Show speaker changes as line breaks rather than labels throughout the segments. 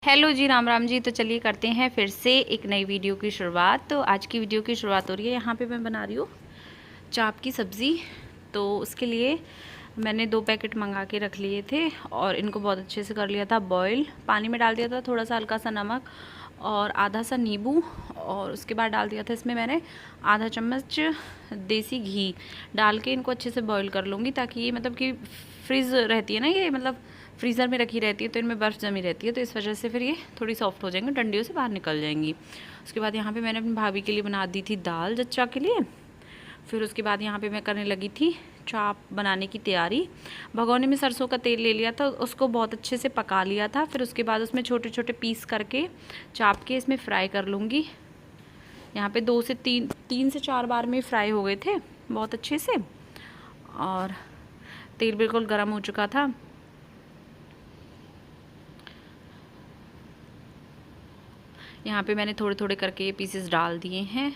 Hello जी, राम राम जी। तो चलिए करते हैं फिर से एक नई वीडियो की शुरुआत। तो आज की वीडियो की शुरुआत हो रही है, यहाँ पे मैं बना रही हूँ चाप की सब्ज़ी। तो उसके लिए मैंने 2 पैकेट मंगा के रख लिए थे और इनको बहुत अच्छे से कर लिया था बॉईल। पानी में डाल दिया था थोड़ा सा हल्का सा नमक और आधा सा नींबू, और उसके बाद डाल दिया था इसमें मैंने आधा चम्मच देसी घी डाल के इनको अच्छे से बॉईल कर लूँगी, ताकि ये मतलब कि फ्रीज़ रहती है ना, ये मतलब फ्रीज़र में रखी रहती है तो इनमें बर्फ़ जमी रहती है, तो इस वजह से फिर ये थोड़ी सॉफ्ट हो जाएंगी, डंडियों से बाहर निकल जाएंगी। उसके बाद यहाँ पे मैंने अपनी भाभी के लिए बना दी थी दाल जच्चा के लिए। फिर उसके बाद यहाँ पे मैं करने लगी थी चाप बनाने की तैयारी। भगोने में सरसों का तेल ले लिया था, उसको बहुत अच्छे से पका लिया था। फिर उसके बाद उसमें छोटे छोटे पीस करके चाप के इसमें फ्राई कर लूँगी। यहाँ पे 2 से 3 से 4 बार में फ्राई हो गए थे बहुत अच्छे से, और तेल बिल्कुल गर्म हो चुका था। यहाँ पे मैंने थोड़े थोड़े करके ये पीसेस डाल दिए हैं,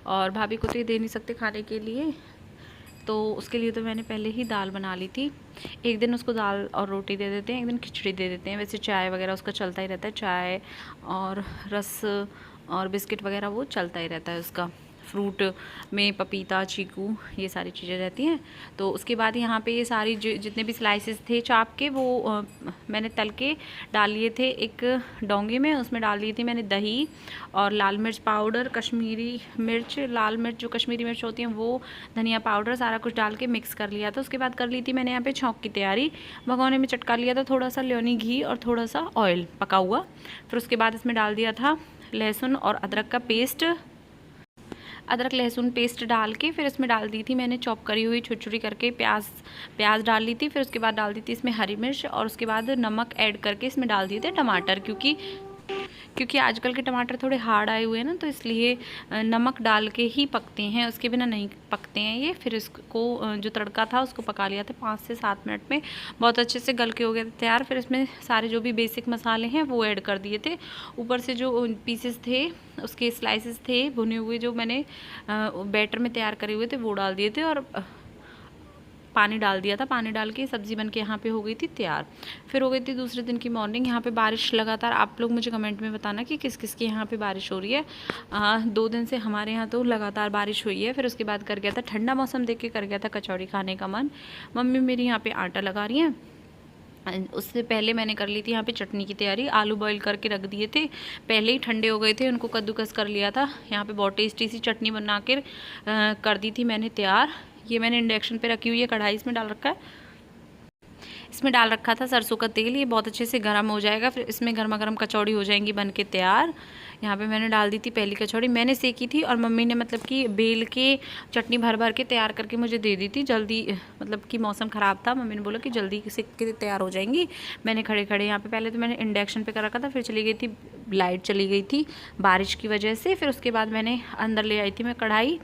और भाभी को तो ये दे नहीं सकते खाने के लिए, तो उसके लिए तो मैंने पहले ही दाल बना ली थी। एक दिन उसको दाल और रोटी दे देते हैं, एक दिन खिचड़ी दे देते हैं। वैसे चाय वगैरह उसका चलता ही रहता है, चाय और रस और बिस्किट वगैरह वो चलता ही रहता है उसका। फ्रूट में पपीता, चीकू, ये सारी चीज़ें रहती हैं। तो उसके बाद यहाँ पे ये सारी जितने भी स्लाइसेस थे चाप के, वो मैंने तल के डाल लिए थे एक डोंगे में। उसमें डाल दी थी मैंने दही और लाल मिर्च पाउडर, कश्मीरी मिर्च, लाल मिर्च जो कश्मीरी मिर्च होती हैं वो, धनिया पाउडर, सारा कुछ डाल के मिक्स कर लिया था। उसके बाद कर ली थी मैंने यहाँ पे छौंक की तैयारी। भगोने में चटका लिया था थोड़ा सा लेमनी घी और थोड़ा सा ऑयल पका हुआ। फिर उसके बाद इसमें डाल दिया था लहसुन और अदरक का पेस्ट, अदरक लहसुन पेस्ट डाल के फिर इसमें डाल दी थी मैंने चॉप करी हुई छोटी करके प्याज डाल ली थी। फिर उसके बाद डाल दी थी इसमें हरी मिर्च, और उसके बाद नमक ऐड करके इसमें डाल दिए थे टमाटर, क्योंकि आजकल के टमाटर थोड़े हार्ड आए हुए हैं ना, तो इसलिए नमक डाल के ही पकते हैं, उसके बिना नहीं पकते हैं ये। फिर इसको जो तड़का था उसको पका लिया था 5 से 7 मिनट में, बहुत अच्छे से गल के हो गए थे तैयार। फिर इसमें सारे जो भी बेसिक मसाले हैं वो ऐड कर दिए थे। ऊपर से जो पीसेस थे उसके स्लाइसेस थे भुने हुए, जो मैंने बैटर में तैयार करे हुए थे वो डाल दिए थे, और पानी डाल दिया था। पानी डाल के सब्ज़ी बन के यहाँ पे हो गई थी तैयार। फिर हो गई थी दूसरे दिन की मॉर्निंग। यहाँ पे बारिश लगातार, आप लोग मुझे कमेंट में बताना कि किस किस के यहाँ पे बारिश हो रही है। 2 दिन से हमारे यहाँ तो लगातार बारिश हुई है। फिर उसके बाद कर गया था, ठंडा मौसम देख के कर गया था कचौड़ी खाने का मन। मम्मी मेरी यहाँ पे आटा लगा रही हैं। उससे पहले मैंने कर ली थी यहाँ पे चटनी की तैयारी। आलू बॉईल करके रख दिए थे, पहले ही ठंडे हो गए थे, उनको कद्दूकस कर लिया था। यहाँ पे बहुत टेस्टी सी चटनी बना कर कर दी थी मैंने तैयार। ये मैंने इंडक्शन पे रखी हुई है कढ़ाई, इसमें डाल रखा है, इसमें डाल रखा था सरसों का तेल। ये बहुत अच्छे से गर्म हो जाएगा, फिर इसमें गर्मा गर्म कचौड़ी हो जाएंगी बन के तैयार। यहाँ पे मैंने डाल दी थी पहली कचौड़ी, मैंने सेकी थी, और मम्मी ने मतलब कि बेल के चटनी भर भर के तैयार करके मुझे दे दी थी जल्दी, मतलब कि मौसम ख़राब था, मम्मी ने बोला कि जल्दी सेक के तैयार हो जाएंगी। मैंने खड़े खड़े यहाँ पे, पहले तो मैंने इंडक्शन पे कर रखा था, फिर चली गई थी, लाइट चली गई थी बारिश की वजह से। फिर उसके बाद मैंने अंदर ले आई थी मैं कढ़ाई,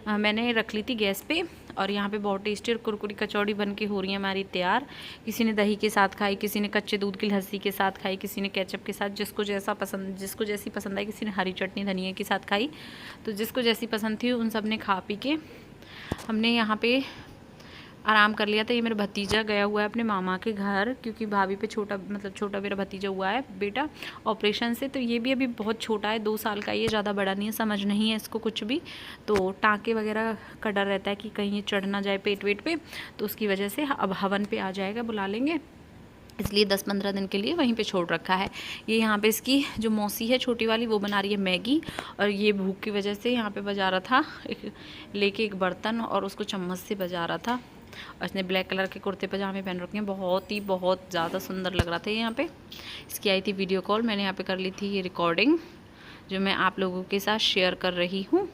मैंने रख ली थी गैस पे, और यहाँ पे बहुत टेस्टी और कुरकुरी कचौड़ी बन के हो रही है हमारी तैयार। किसी ने दही के साथ खाई, किसी ने कच्चे दूध की लस्सी के साथ खाई, किसी ने केचप के साथ, जिसको जैसा पसंद, जिसको जैसी पसंद आई। किसी ने हरी चटनी धनिया के साथ खाई, तो जिसको जैसी पसंद थी उन सब ने खा पी के हमने यहाँ पे आराम कर लिया था। ये मेरा भतीजा गया हुआ है अपने मामा के घर, क्योंकि भाभी पे छोटा मेरा भतीजा हुआ है बेटा ऑपरेशन से। तो ये भी अभी बहुत छोटा है, 2 साल का, ये ज़्यादा बड़ा नहीं है, समझ नहीं है इसको कुछ भी, तो टाँके वगैरह का डर रहता है कि कहीं ये चढ़ ना जाए पेट वेट पे, तो उसकी वजह से अब हवन पे आ जाएगा, बुला लेंगे, इसलिए 10-15 दिन के लिए वहीं पे छोड़ रखा है। ये यहाँ पे इसकी जो मौसी है छोटी वाली, वो बना रही है मैगी, और ये भूख की वजह से यहाँ पे बजा रहा था लेके एक बर्तन, और उसको चम्मच से बजा रहा था। और इसने ब्लैक कलर के कुर्ते पजामे पहन रखे हैं, बहुत ज़्यादा सुंदर लग रहा था ये। यहाँ पे इसकी आई थी वीडियो कॉल, मैंने यहाँ पे कर ली थी ये रिकॉर्डिंग, जो मैं आप लोगों के साथ शेयर कर रही हूँ।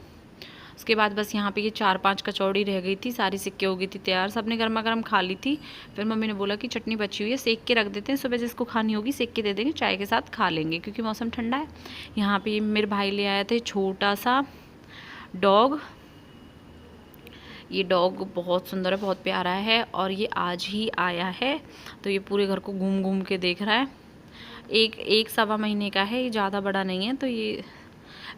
उसके बाद बस यहाँ पे ये 4-5 कचौड़ी रह गई थी, सारी सिक्के हो गई थी तैयार, सबने गर्मा गर्म खा ली थी। फिर मम्मी ने बोला कि चटनी बची हुई है, सेक के रख देते हैं, सुबह जिसको खानी होगी सेक के दे देंगे, चाय के साथ खा लेंगे, क्योंकि मौसम ठंडा है। यहाँ पे मेरे भाई ले आया था छोटा सा डॉग। ये डॉग बहुत सुंदर है, बहुत प्यारा है, और ये आज ही आया है, तो ये पूरे घर को घूम घूम के देख रहा है। एक 1-1.25 महीने का है, ये ज़्यादा बड़ा नहीं है, तो ये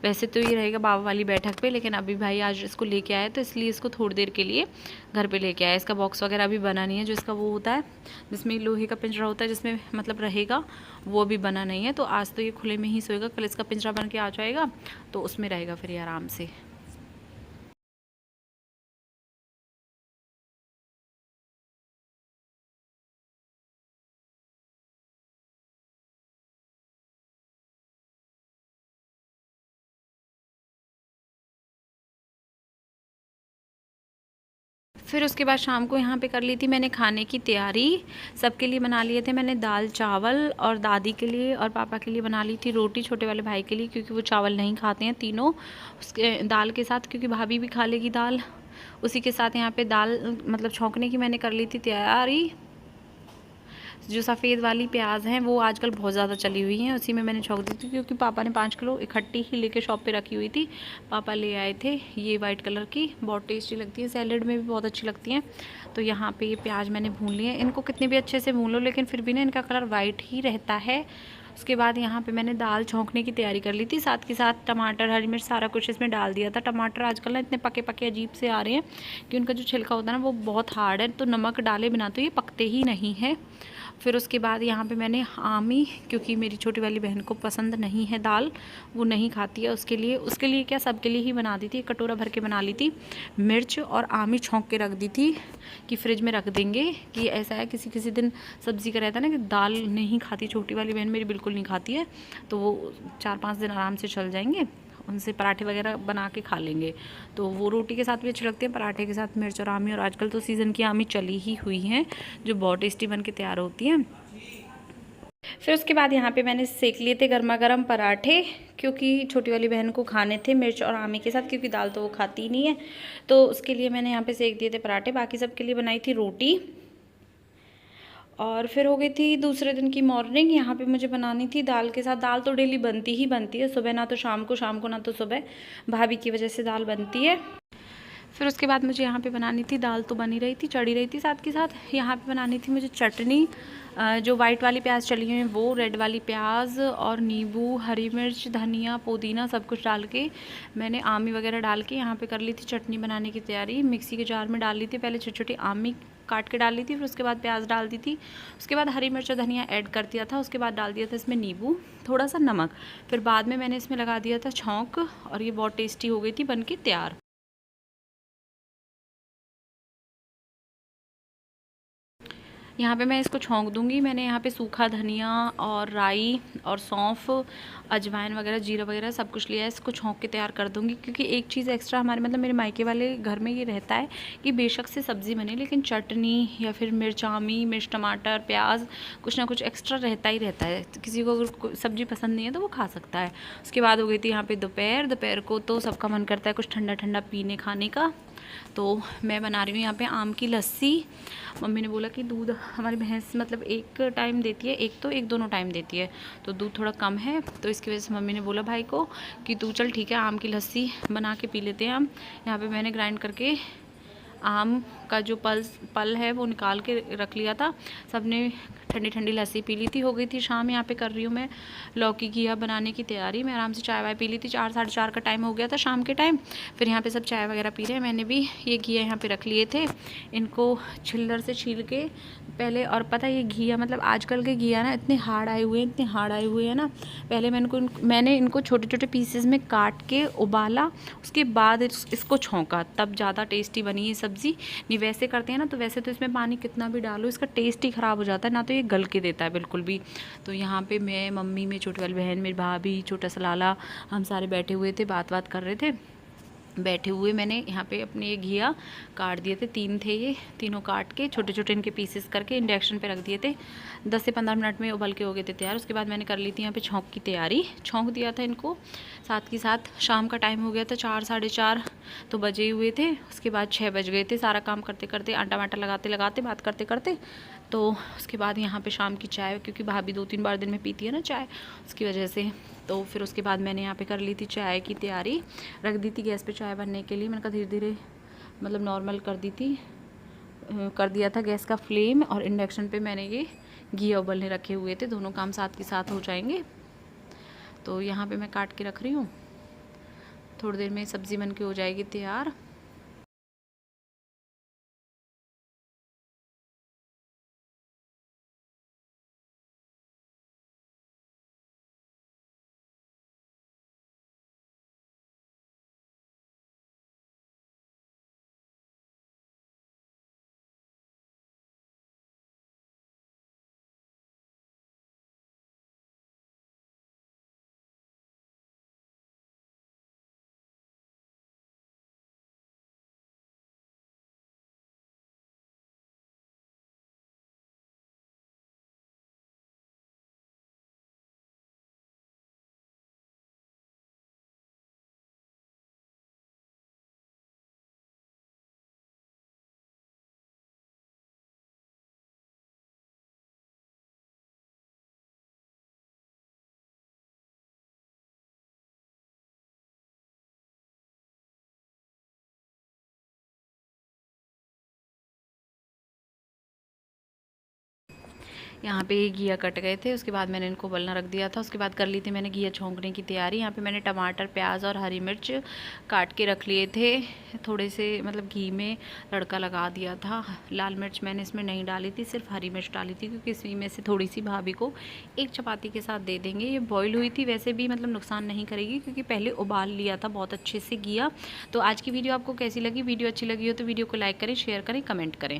वैसे तो ये रहेगा बाबा वाली बैठक पे, लेकिन अभी भाई आज इसको लेके आया तो इसलिए इसको थोड़ी देर के लिए घर पे लेके आया। इसका बॉक्स वगैरह अभी बना नहीं है, जो इसका वो होता है जिसमें लोहे का पिंजरा होता है जिसमें मतलब रहेगा, वो भी बना नहीं है। तो आज तो ये खुले में ही सोएगा, कल इसका पिंजरा बन के आ जाएगा तो उसमें रहेगा फिर ये आराम से। फिर उसके बाद शाम को यहाँ पे कर ली थी मैंने खाने की तैयारी। सबके लिए बना लिए थे मैंने दाल चावल, और दादी के लिए और पापा के लिए बना ली थी रोटी, छोटे वाले भाई के लिए क्योंकि वो चावल नहीं खाते हैं तीनों। उसके दाल के साथ, क्योंकि भाभी भी खा लेगी दाल, उसी के साथ यहाँ पे दाल मतलब छौंकने की मैंने कर ली थी तैयारी। जो सफ़ेद वाली प्याज हैं वो आजकल बहुत ज़्यादा चली हुई हैं, उसी में मैंने छौंक दी थी क्योंकि पापा ने 5 किलो इकट्ठी ही लेके शॉप पे रखी हुई थी। पापा ले आए थे ये वाइट कलर की, बहुत टेस्टी लगती है, सैलेड में भी बहुत अच्छी लगती हैं। तो यहाँ पे ये प्याज मैंने भून लिए हैं, इनको कितने भी अच्छे से भून लो लेकिन फिर भी ना इनका कलर वाइट ही रहता है। उसके बाद यहाँ पे मैंने दाल छौंकने की तैयारी कर ली थी, साथ के साथ टमाटर हरी मिर्च सारा कुछ इसमें डाल दिया था। टमाटर आजकल ना इतने पके पके अजीब से आ रहे हैं कि उनका जो छिलका होता है ना वो बहुत हार्ड है, तो नमक डाले बिना तो ये पकते ही नहीं है। फिर उसके बाद यहाँ पे मैंने आमी, क्योंकि मेरी छोटी वाली बहन को पसंद नहीं है दाल, वो नहीं खाती है, उसके लिए क्या सबके लिए ही बना दी थी, एक कटोरा भर के बना ली थी। मिर्च और आमी छौंक के रख दी थी कि फ्रिज में रख देंगे, कि ऐसा है किसी किसी दिन सब्ज़ी का रहता है ना कि दाल नहीं खाती, छोटी वाली बहन मेरी बिल्कुल नहीं खाती है, तो वो 4-5 दिन आराम से चल जाएंगे, उनसे पराठे वगैरह बना के खा लेंगे। तो वो रोटी के साथ भी अच्छी लगती है, पराठे के साथ मिर्च और आमी, और आजकल तो सीज़न की आमी चली ही हुई हैं जो बहुत टेस्टी बन के तैयार होती हैं। फिर उसके बाद यहाँ पे मैंने सेक लिए थे गर्मा गर्म पराठे, क्योंकि छोटी वाली बहन को खाने थे मिर्च और आमी के साथ, क्योंकि दाल तो वो खाती ही नहीं है, तो उसके लिए मैंने यहाँ पे सेक दिए थे पराठे। बाकी सबके लिए बनाई थी रोटी। और फिर हो गई थी दूसरे दिन की मॉर्निंग। यहाँ पे मुझे बनानी थी दाल के साथ, दाल तो डेली बनती ही बनती है, सुबह ना तो शाम को ना तो सुबह, भाभी की वजह से दाल बनती है। फिर उसके बाद मुझे यहाँ पे बनानी थी, दाल तो बनी रही थी चढ़ी रही थी, साथ के साथ यहाँ पे बनानी थी मुझे चटनी, जो वाइट वाली प्याज चली हुई है वो, रेड वाली प्याज और नींबू हरी मिर्च धनिया पुदीना सब कुछ डाल के मैंने आमी वगैरह डाल के यहाँ पे कर ली थी चटनी बनाने की तैयारी। मिक्सी के जार में डाल ली थी, पहले छोटी छोटी आमी काट के डाल ली थी, फिर उसके बाद प्याज डाल दी थी, उसके बाद हरी मिर्च और धनिया ऐड कर दिया था, उसके बाद डाल दिया था इसमें नींबू थोड़ा सा नमक, फिर बाद में मैंने इसमें लगा दिया था छौंक, और ये बहुत टेस्टी हो गई थी बन के तैयार। यहाँ पे मैं इसको छौंक दूँगी। मैंने यहाँ पे सूखा धनिया और राई और सौंफ अजवाइन वगैरह जीरा वगैरह सब कुछ लिया है, इसको छौंक के तैयार कर दूँगी। क्योंकि एक चीज़ एक्स्ट्रा हमारे मतलब मेरे मायके वाले घर में ये रहता है कि बेशक से सब्ज़ी बने लेकिन चटनी या फिर मिर्च आमी मिर्च टमाटर प्याज कुछ ना कुछ एक्स्ट्रा रहता ही रहता है। तो किसी को अगर सब्ज़ी पसंद नहीं है तो वो खा सकता है। उसके बाद हो गई थी यहाँ पर दोपहर को तो सबका मन करता है कुछ ठंडा ठंडा पीने खाने का, तो मैं बना रही हूँ यहाँ पे आम की लस्सी। मम्मी ने बोला कि दूध हमारी भैंस मतलब एक टाइम देती है, एक तो एक दोनों टाइम देती है, तो दूध थोड़ा कम है, तो इसकी वजह से मम्मी ने बोला भाई को कि तू चल ठीक है आम की लस्सी बना के पी लेते हैं हम। यहाँ पे मैंने ग्राइंड करके आम का जो पल है वो निकाल के रख लिया था। सबने ठंडी ठंडी लस्सी पी ली थी। हो गई थी शाम। यहाँ पे कर रही हूँ मैं लौकी घिया बनाने की तैयारी। मैं आराम से चाय वाय पी ली थी, 4 साढ़े 4 का टाइम हो गया था शाम के टाइम। फिर यहाँ पे सब चाय वगैरह पी रहे हैं। मैंने भी ये घिया यहाँ पे रख लिए थे, इनको छिल्लर से छील के पहले। और पता है ये घिया मतलब आजकल के घिया ना इतने हार्ड आए हुए हैं ना। पहले मैंने इनको छोटे छोटे पीसेस में काट के उबाला, उसके बाद इसको छौंका, तब ज़्यादा टेस्टी बनी ये सब्ज़ी। नहीं वैसे करते हैं ना तो वैसे तो इसमें पानी कितना भी डालो इसका टेस्ट ही ख़राब हो जाता है, ना तो ये गल के देता है बिल्कुल भी। तो यहाँ पे मैं मम्मी मेरी छोटी वाली बहन मेरी भाभी छोटा सा लाला हम सारे बैठे हुए थे, बात कर रहे थे। बैठे हुए मैंने यहाँ पे अपने ये घिया काट दिए थे, 3 थे ये, तीनों काट के छोटे छोटे इनके पीसेस करके इंडक्शन पे रख दिए थे। 10 से 15 मिनट में उबल के हो गए थे तैयार। उसके बाद मैंने कर ली थी यहाँ पे छौंक की तैयारी, छौंक दिया था इनको। साथ के साथ शाम का टाइम हो गया था, 4 साढ़े 4 तो बजे ही हुए थे। उसके बाद 6 बज गए थे सारा काम करते करते, आटा वाटा लगाते बात करते करते। तो उसके बाद यहाँ पे शाम की चाय, क्योंकि भाभी 2-3 बार दिन में पीती है ना चाय, उसकी वजह से। तो फिर उसके बाद मैंने यहाँ पे कर ली थी चाय की तैयारी, रख दी थी गैस पे चाय बनने के लिए। मैंने कहा धीरे धीरे मतलब नॉर्मल कर दिया था गैस का फ्लेम, और इंडक्शन पे मैंने ये घी उबलने रखे हुए थे, दोनों काम साथ के साथ हो जाएंगे। तो यहाँ पे मैं काट के रख रही हूँ। थोड़ी देर में सब्ज़ी बन के हो जाएगी तैयार। यहाँ पे घिया कट गए थे, उसके बाद मैंने इनको उबलना रख दिया था। उसके बाद कर ली थी मैंने घिया छौंकने की तैयारी। यहाँ पे मैंने टमाटर, प्याज और हरी मिर्च काट के रख लिए थे। थोड़े से मतलब घी में तड़का लगा दिया था। लाल मिर्च मैंने इसमें नहीं डाली थी, सिर्फ हरी मिर्च डाली थी, क्योंकि इसी में से थोड़ी सी भाभी को एक चपाती के साथ दे देंगे। ये बॉयल हुई थी, वैसे भी मतलब नुकसान नहीं करेगी, क्योंकि पहले उबाल लिया था बहुत अच्छे से घिया। तो आज की वीडियो आपको कैसी लगी? वीडियो अच्छी लगी हो तो वीडियो को लाइक करें, शेयर करें, कमेंट करें।